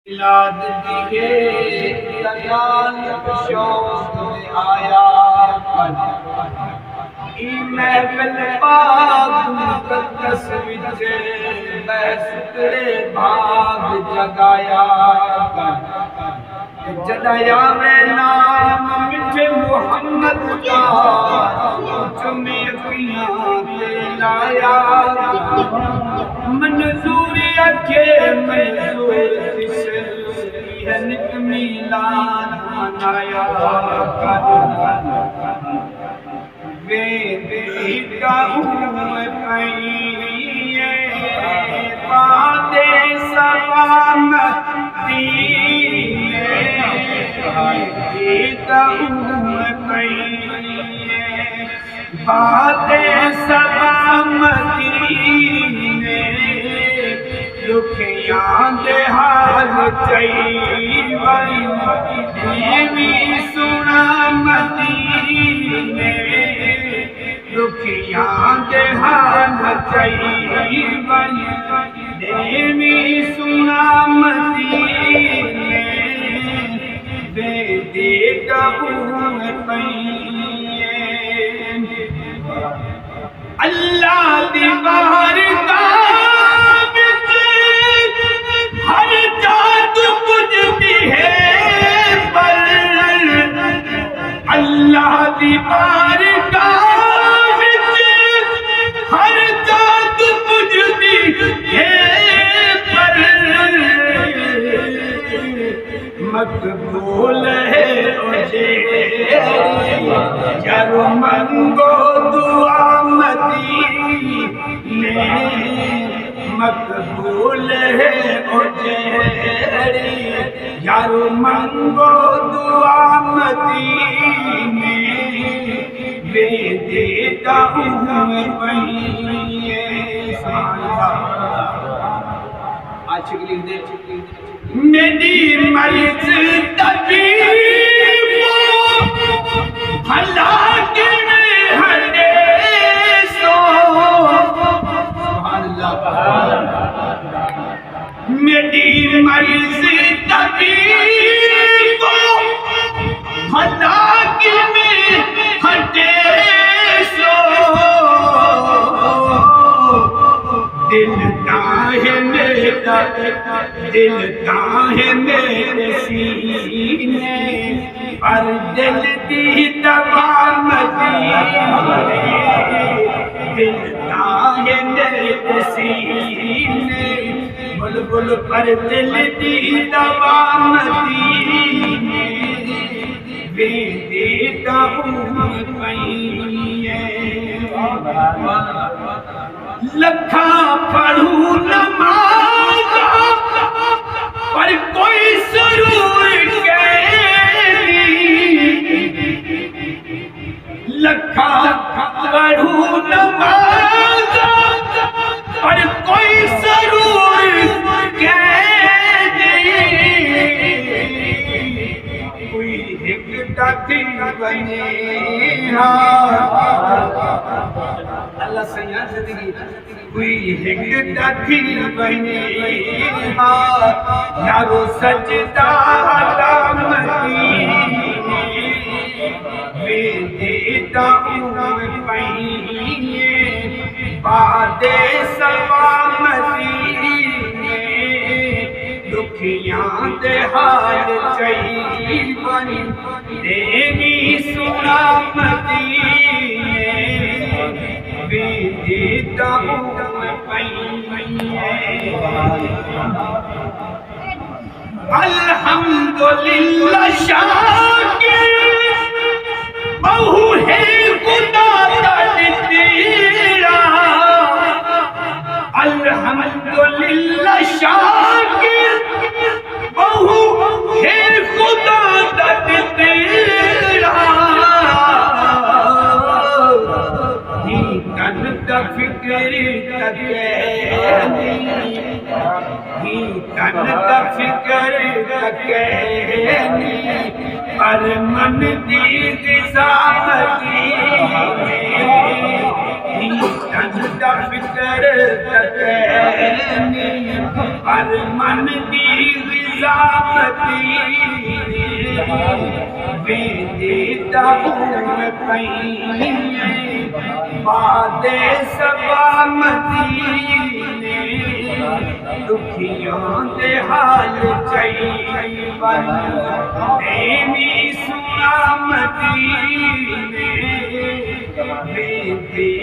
मिलाद दिए दयाल शौक में आया महफिल पाक मुकद्दस विच बैसुरे भाग जगाया जदाया में नाम मिठे मोहम्मद का चुमे अखियां ते लाया मंजूरी अखे मंजूर मिलाद मनाया बादे सलामती बादे सलामती दुखियां दे हाल चाहिए सुना मदीने दुखियां दे हाल चाहिए देवी सुना मदीने दे दे कहूँ अल्लाह दी बारगाह हर जात पुजती है पर अल्लाह दी बारगाह हर जात पुजती है पर मकबूल है यार मंगो दुआ मदीने मकबूल है यार मंगो दुआ मदीने वे देता हूँ मेरी मर्ज तबीब हलाक में हटे सो मेरी मर्ज तबीब हलाक में हटे सो दिल काहे मेरा दिल काहे मेरे सीने पर दिल दी दवा मदीने दिल काहे मेरे सीने बुलबुल पर दिल दी दवा मदीने वे देता हूँ लखा पढ़ू नमाज पर कोई सुरूर लखा पढ़ू नमाज पर कोई सुरूर कोई एक दाती बने अल्लाह सैया जिंदगी कोई एक दाती बने यारो सजदा मदीने वे देता हूँ बादे सलामती दुखियां दे हाल चाहिए देवी सुना मदीने वे देता हूँ अल्हम्दुलिल्लाह शाकिर बहु है खुदा तेरा अल्हम्दुलिल्लाह शाकिर बहु है खुदा तेरा तन का फिक्र तन का फिक्र पर मन दी गिज़ा मदीने तन दा फिकर तकैनी हर मन दी ग़िज़ा मदीने वेंदे दबूं पई बादे सबा मदीने दुखियों दे हाल चई वन देवी सुना मदीने वेंदे